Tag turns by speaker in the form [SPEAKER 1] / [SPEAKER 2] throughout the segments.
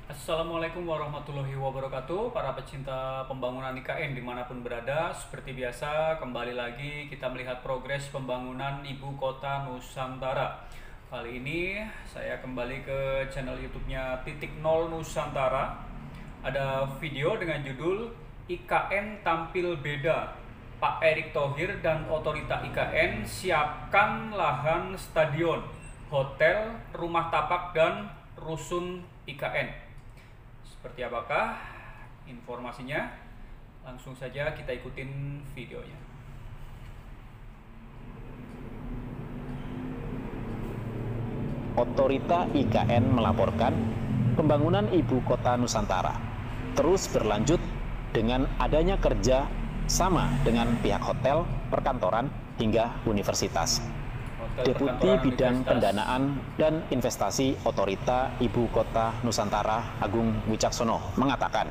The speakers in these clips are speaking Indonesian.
[SPEAKER 1] Assalamualaikum warahmatullahi wabarakatuh, para pecinta pembangunan IKN dimanapun berada. Seperti biasa, kembali lagi kita melihat progres pembangunan Ibu Kota Nusantara. Kali ini saya kembali ke channel YouTube-nya Titik Nol Nusantara. Ada video dengan judul IKN Tampil Beda, Pak Erick Thohir dan Otorita IKN siapkan lahan stadion, hotel, rumah tapak, dan rusun IKN. Seperti apakah informasinya? Langsung saja kita ikutin videonya.
[SPEAKER 2] Otorita IKN melaporkan pembangunan Ibu Kota Nusantara terus berlanjut dengan adanya kerja sama dengan pihak hotel, perkantoran, hingga universitas. Deputi Bidang Pendanaan dan Investasi Otorita Ibu Kota Nusantara Agung Wicaksono mengatakan,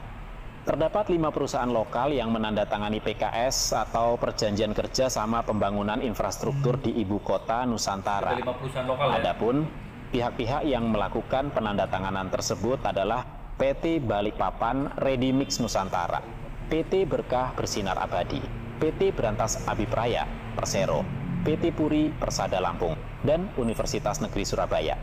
[SPEAKER 2] terdapat 5 perusahaan lokal yang menandatangani PKS atau Perjanjian Kerja sama Pembangunan Infrastruktur di Ibu Kota Nusantara. Adapun pihak-pihak yang melakukan penandatanganan tersebut adalah PT Balikpapan Ready Mix Nusantara, PT Berkah Bersinar Abadi, PT Berantas Abipraya Persero, PT Puri Persada Lampung, dan Universitas Negeri Surabaya.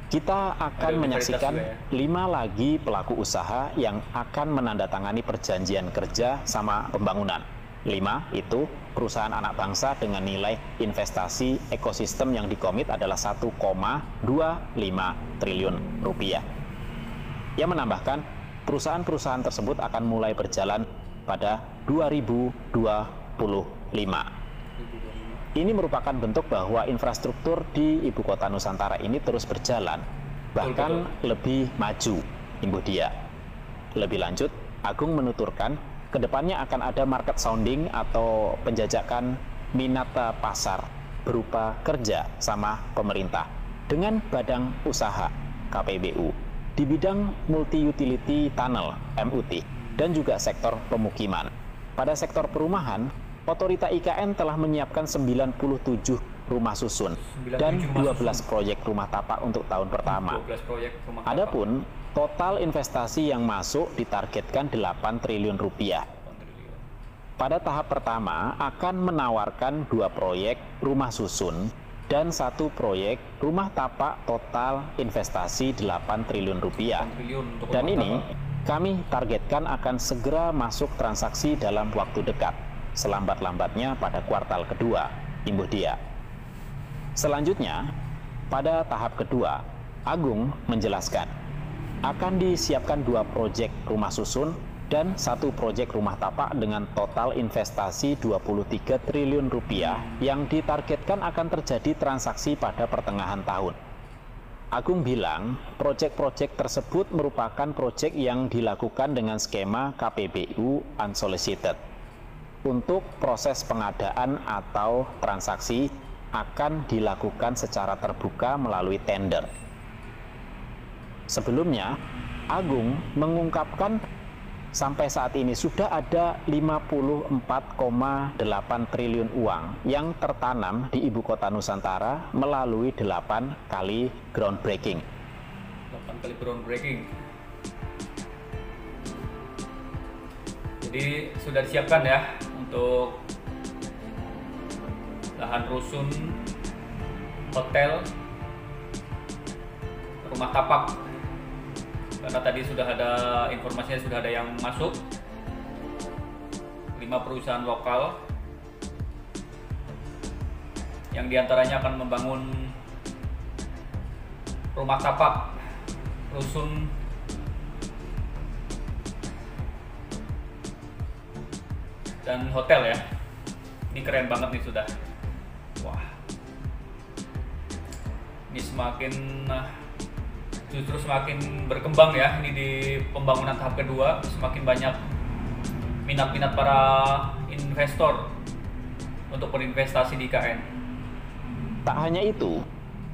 [SPEAKER 2] Kita akan menyaksikan 5 lagi pelaku usaha yang akan menandatangani perjanjian kerja sama pembangunan. 5 itu perusahaan anak bangsa dengan nilai investasi ekosistem yang dikomit adalah 1,25 triliun rupiah. Yang menambahkan, perusahaan-perusahaan tersebut akan mulai berjalan pada 2025. Ini merupakan bentuk bahwa infrastruktur di Ibu Kota Nusantara ini terus berjalan, bahkan lebih maju, imbuh dia. Lebih lanjut, Agung menuturkan, kedepannya akan ada market sounding atau penjajakan minat pasar berupa kerja sama pemerintah dengan badan usaha KPBU di bidang multi-utility tunnel MUT dan juga sektor pemukiman. Pada sektor perumahan, Otorita IKN telah menyiapkan 97 rumah susun dan 12 proyek rumah tapak untuk tahun pertama. Adapun total investasi yang masuk ditargetkan 8 triliun rupiah. Pada tahap pertama akan menawarkan 2 proyek rumah susun dan 1 proyek rumah tapak total investasi 8 triliun rupiah. Dan ini kami targetkan akan segera masuk transaksi dalam waktu dekat, selambat-lambatnya pada kuartal kedua, imbuh dia. Selanjutnya, pada tahap kedua, Agung menjelaskan, akan disiapkan 2 proyek rumah susun dan 1 proyek rumah tapak dengan total investasi 23 triliun rupiah yang ditargetkan akan terjadi transaksi pada pertengahan tahun. Agung bilang, proyek-proyek tersebut merupakan proyek yang dilakukan dengan skema KPBU unsolicited. Untuk proses pengadaan atau transaksi akan dilakukan secara terbuka melalui tender. Sebelumnya, Agung mengungkapkan sampai saat ini sudah ada 54,8 triliun uang yang tertanam di Ibu Kota Nusantara melalui 8 kali groundbreaking.
[SPEAKER 1] 8 kali groundbreaking. Jadi sudah disiapkan ya untuk lahan rusun, hotel, rumah tapak. Karena tadi sudah ada informasinya, sudah ada yang masuk 5 perusahaan lokal yang diantaranya akan membangun rumah tapak, rusun, dan hotel ya. Ini keren banget nih sudah. Wah, ini justru semakin berkembang ya. Ini di pembangunan tahap kedua, semakin banyak minat-minat para investor untuk berinvestasi di IKN.
[SPEAKER 2] Tak hanya itu,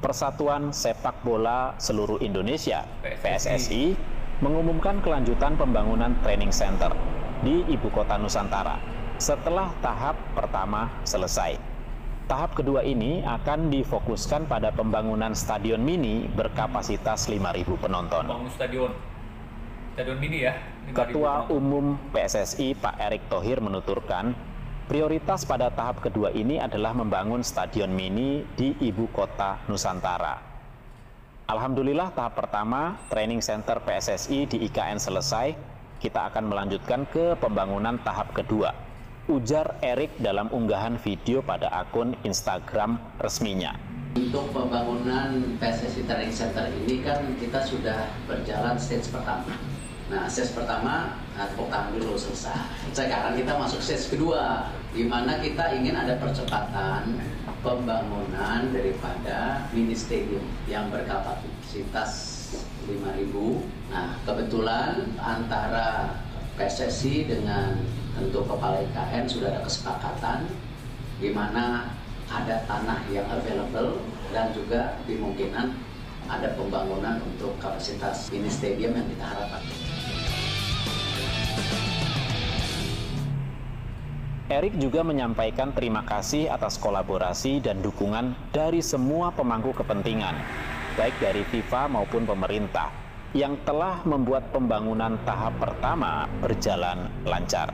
[SPEAKER 2] Persatuan Sepak Bola Seluruh Indonesia PSSI mengumumkan kelanjutan pembangunan training center di Ibu Kota Nusantara setelah tahap pertama selesai. Tahap kedua ini akan difokuskan pada pembangunan stadion mini berkapasitas 5.000 penonton.
[SPEAKER 1] Bangun stadion mini ya. 5.000
[SPEAKER 2] Ketua
[SPEAKER 1] penonton.
[SPEAKER 2] Umum PSSI Pak Erick Thohir menuturkan, prioritas pada tahap kedua ini adalah membangun stadion mini di ibu kota Nusantara. Alhamdulillah tahap pertama, training center PSSI di IKN selesai, kita akan melanjutkan ke pembangunan tahap kedua. Ujar Erick dalam unggahan video pada akun Instagram resminya.
[SPEAKER 3] Untuk pembangunan PSSI Training Center ini kan kita sudah berjalan stage pertama. Nah, stage pertama tepuk tangan dulu selesai. Sekarang kita masuk stage kedua, di mana kita ingin ada percepatan pembangunan daripada mini stadium yang berkapasitas 5.000. Nah, kebetulan antara PSSI dengan tentu Kepala IKN sudah ada kesepakatan di mana ada tanah yang available dan juga dimungkinkan ada pembangunan untuk kapasitas mini stadium yang kita harapkan.
[SPEAKER 2] Erick juga menyampaikan terima kasih atas kolaborasi dan dukungan dari semua pemangku kepentingan, baik dari FIFA maupun pemerintah, yang telah membuat pembangunan tahap pertama berjalan lancar.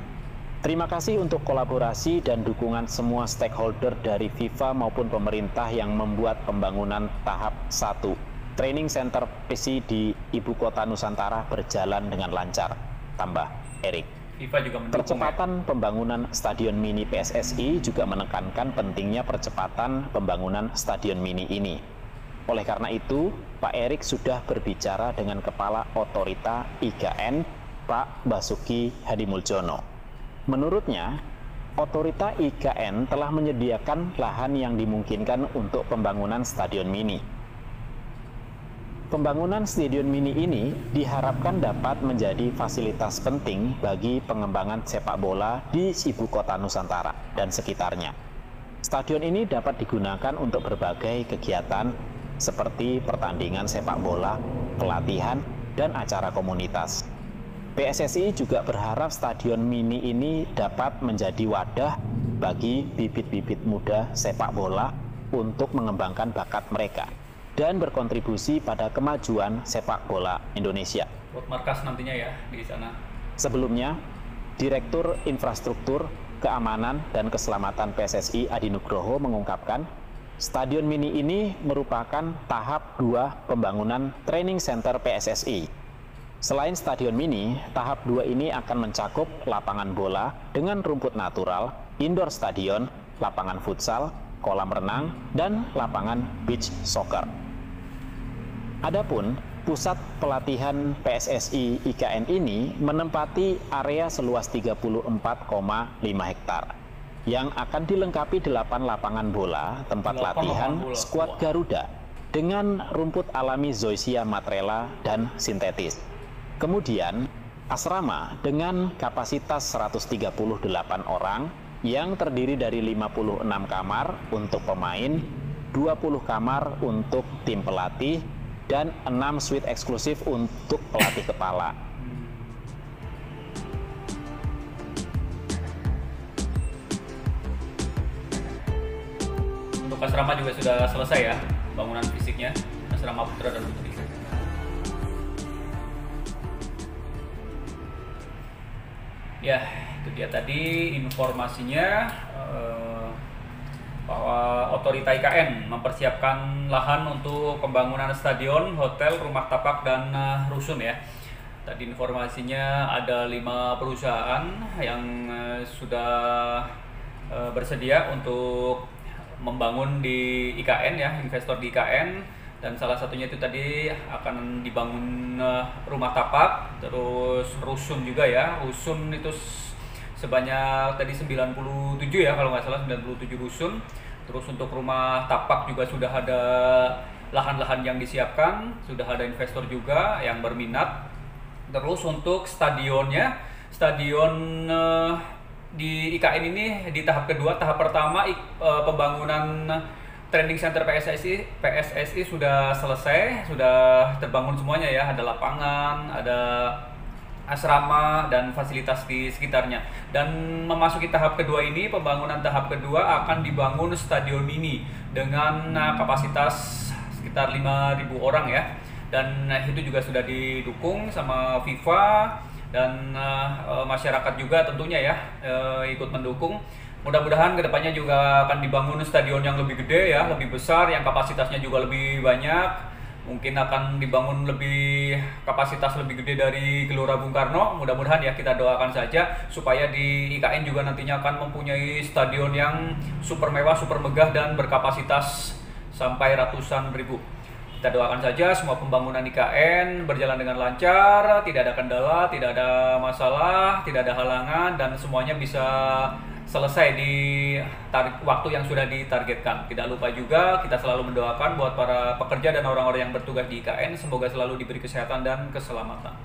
[SPEAKER 2] Terima kasih untuk kolaborasi dan dukungan semua stakeholder dari FIFA maupun pemerintah yang membuat pembangunan tahap 1 Training Center PSSI di Ibu Kota Nusantara berjalan dengan lancar, tambah Erick.
[SPEAKER 1] FIFA juga mendukung.
[SPEAKER 2] Percepatan pembangunan stadion mini PSSI juga menekankan pentingnya percepatan pembangunan stadion mini ini. Oleh karena itu, Pak Erick sudah berbicara dengan Kepala Otorita IKN, Pak Basuki Hadimuljono. Menurutnya, Otorita IKN telah menyediakan lahan yang dimungkinkan untuk pembangunan stadion mini. Pembangunan stadion mini ini diharapkan dapat menjadi fasilitas penting bagi pengembangan sepak bola di ibu kota Nusantara dan sekitarnya. Stadion ini dapat digunakan untuk berbagai kegiatan seperti pertandingan sepak bola, pelatihan, dan acara komunitas. PSSI juga berharap stadion mini ini dapat menjadi wadah bagi bibit-bibit muda sepak bola untuk mengembangkan bakat mereka dan berkontribusi pada kemajuan sepak bola Indonesia.
[SPEAKER 1] Buat markas nantinya ya di sana.
[SPEAKER 2] Sebelumnya, Direktur Infrastruktur, Keamanan, dan Keselamatan PSSI Adi Nugroho mengungkapkan, stadion mini ini merupakan tahap 2 pembangunan training center PSSI. Selain stadion mini, tahap 2 ini akan mencakup lapangan bola dengan rumput natural, indoor stadion, lapangan futsal, kolam renang, dan lapangan beach soccer. Adapun pusat pelatihan PSSI IKN ini menempati area seluas 34,5 hektar yang akan dilengkapi 8 lapangan bola, tempat latihan skuad Garuda dengan rumput alami Zoysia Matrela dan sintetis. Kemudian, asrama dengan kapasitas 138 orang yang terdiri dari 56 kamar untuk pemain, 20 kamar untuk tim pelatih, dan 6 suite eksklusif untuk pelatih kepala.
[SPEAKER 1] Untuk asrama juga sudah selesai ya, bangunan fisiknya, asrama putra dan putri. Ya, itu dia tadi informasinya bahwa Otorita IKN mempersiapkan lahan untuk pembangunan stadion, hotel, rumah tapak, dan rusun ya. Tadi informasinya ada 5 perusahaan yang sudah bersedia untuk membangun di IKN ya, investor di IKN. Dan salah satunya itu tadi akan dibangun rumah tapak, terus rusun juga ya. Rusun itu sebanyak tadi 97 ya kalau nggak salah, 97 rusun. Terus untuk rumah tapak juga sudah ada lahan-lahan yang disiapkan, sudah ada investor juga yang berminat. Terus untuk stadionnya, stadion di IKN ini di tahap kedua, tahap pertama pembangunan training center PSSI sudah selesai, sudah terbangun semuanya ya. Ada lapangan, ada asrama dan fasilitas di sekitarnya. Dan memasuki tahap kedua ini, pembangunan tahap kedua akan dibangun stadion mini dengan kapasitas sekitar 5.000 orang ya. Dan itu juga sudah didukung sama FIFA dan masyarakat juga tentunya ya ikut mendukung. Mudah-mudahan kedepannya juga akan dibangun stadion yang lebih gede ya, lebih besar, yang kapasitasnya juga lebih banyak. Mungkin akan dibangun kapasitas lebih gede dari Gelora Bung Karno. Mudah-mudahan ya, kita doakan saja supaya di IKN juga nantinya akan mempunyai stadion yang super mewah, super megah dan berkapasitas sampai ratusan ribu. Kita doakan saja semua pembangunan IKN berjalan dengan lancar, tidak ada kendala, tidak ada masalah, tidak ada halangan, dan semuanya bisa selesai di waktu yang sudah ditargetkan. Tidak lupa juga kita selalu mendoakan buat para pekerja dan orang-orang yang bertugas di IKN, semoga selalu diberi kesehatan dan keselamatan.